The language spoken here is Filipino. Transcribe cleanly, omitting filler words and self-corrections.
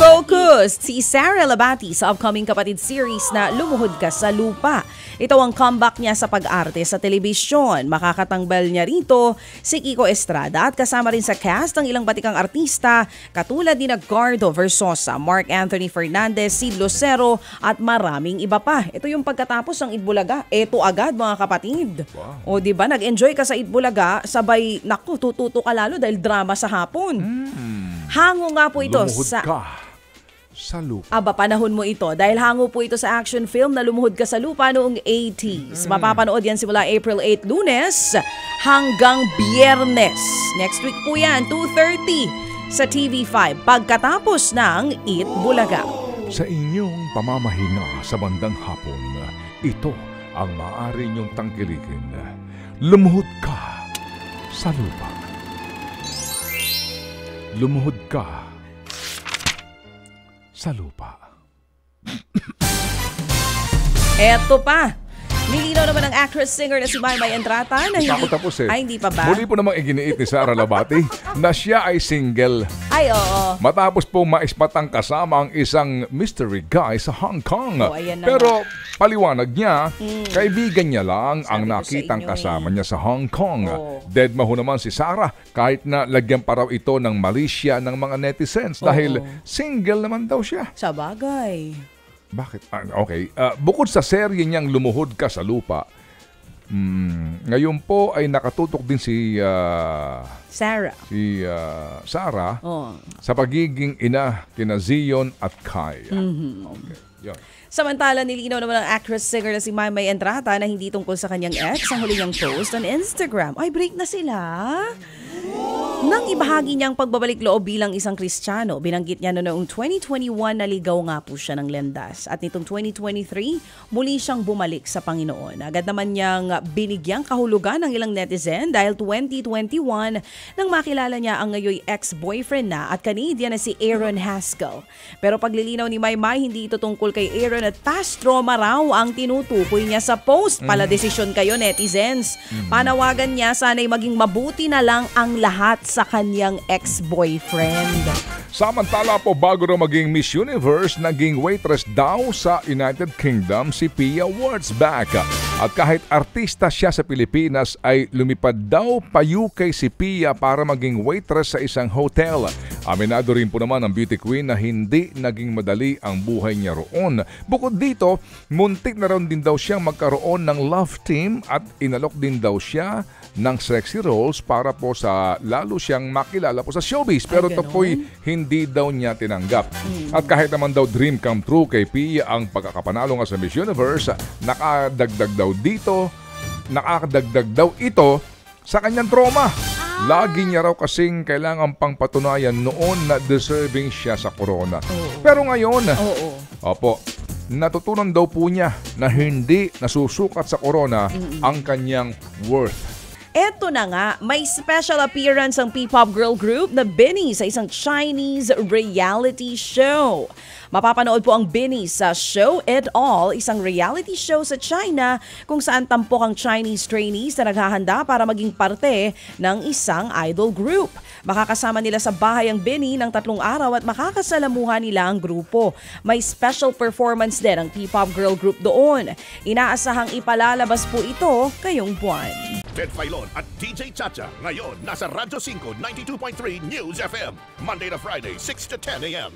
Focused si Sara Labati sa upcoming kapatid series na Lumuhod Ka sa Lupa. Ito ang comeback niya sa pag-arte sa telebisyon. Makakatangbal niya rito si Kiko Estrada at kasama rin sa cast ang ilang batikang artista katulad ni Gardo Versosa, Mark Anthony Fernandez, Sid Lucero at maraming iba pa. Ito yung pagkatapos ng Itbulaga. Ito agad mga kapatid. Wow. O diba, nag-enjoy ka sa Itbulaga, sabay, naku, tututo ka lalo dahil drama sa hapon. Hango nga po ito sa lupa. Aba, panahon mo ito. Dahil hango po ito sa action film na Lumuhod Ka sa Lupa noong 80s. Mapapanood yan simula April 8, Lunes hanggang Biyernes. Next week po yan, 2:30 sa TV5 pagkatapos ng Itbulaga. Sa inyong pamamahinga sa bandang hapon, ito ang maaari niyong tangkilikin. Lumuhod ka sa lupa. Lumuhod ka sa lupa. Eto pa. Nilinaw naman ng actress-singer na si Maymay Entrata na hindi... Tapos eh. Ay, hindi pa ba? Muli po namang iginiit ni Sara Labati na siya ay single. Ay, oo. Matapos po maispatang kasama ang isang mystery guy sa Hong Kong. Pero paliwanag niya, kaibigan niya lang ang nakitang kasama niya sa Hong Kong. Dead maho naman si Sara kahit na lagyan pa raw ito ng malisya ng mga netizens dahil single naman daw siya. Sa bagay. Bakit? Okay. Bukod sa serye niyang Lumuhod Ka sa Lupa, ngayon po ay nakatutok din si Sarah. Sara sa pagiging ina kina Zion at Kai. Okay. Yun. Samantala, nilinaw naman ng actress-singer na si Maymay Entrata na hindi tungkol sa kanyang ex ang huli niyang post on Instagram. Ay, break na sila? Nang ibahagi niyang pagbabalik loob bilang isang Kristiyano, binanggit niya noong 2021 naligaw nga po siya ng landas. At nitong 2023, muli siyang bumalik sa Panginoon. Agad naman niyang binigyang kahulugan ng ilang netizen dahil 2021 nang makilala niya ang ngayon ex-boyfriend na at Canadian na si Aaron Haskell. Pero paglilinaw ni Maymay, hindi ito tungkol kay Aaron at past trauma raw ang tinutukoy niya sa post. Pala desisyon kayo netizens. Panawagan niya sana'y maging mabuti na lang ang lahat sa kanyang ex-boyfriend. Samantala po, bago na maging Miss Universe, naging waitress daw sa United Kingdom si Pia Wurtzbach. At kahit artista siya sa Pilipinas, ay lumipad daw pa UK si Pia para maging waitress sa isang hotel. Aminado rin po naman ang beauty queen na hindi naging madali ang buhay niya roon. Bukod dito, muntik na rin din daw siyang magkaroon ng love team at inalok din daw siya ng sexy roles para po sa lalo siyang makilala po sa showbiz. Pero ito po'y hindi daw niya tinanggap. At kahit naman daw dream come true kay Pia ang pagkakapanalo nga sa Miss Universe, nakadagdag daw ito sa kanyang trauma. Lagi niya raw kasing kailangan pang patunayan noon na deserving siya sa corona. Pero ngayon, natutunan daw po niya na hindi nasusukat sa corona ang kanyang worth. Eto na nga, may special appearance ang P-pop girl group na BINI sa isang Chinese reality show. Mapapanood po ang BINI sa Show It All, isang reality show sa China kung saan tampok ang Chinese trainees na naghahanda para maging parte ng isang idol group. Makakasama nila sa bahay ang BINI ng 3 araw at makakasalamuhan nila ang grupo. May special performance din ang P-pop girl group doon. Inaasahang ipalalabas po ito ngayong buwan. Ted Filon at DJ Chacha ngayon nasa Radyo 5 92.3 News FM Monday to Friday 6 to 10 a.m.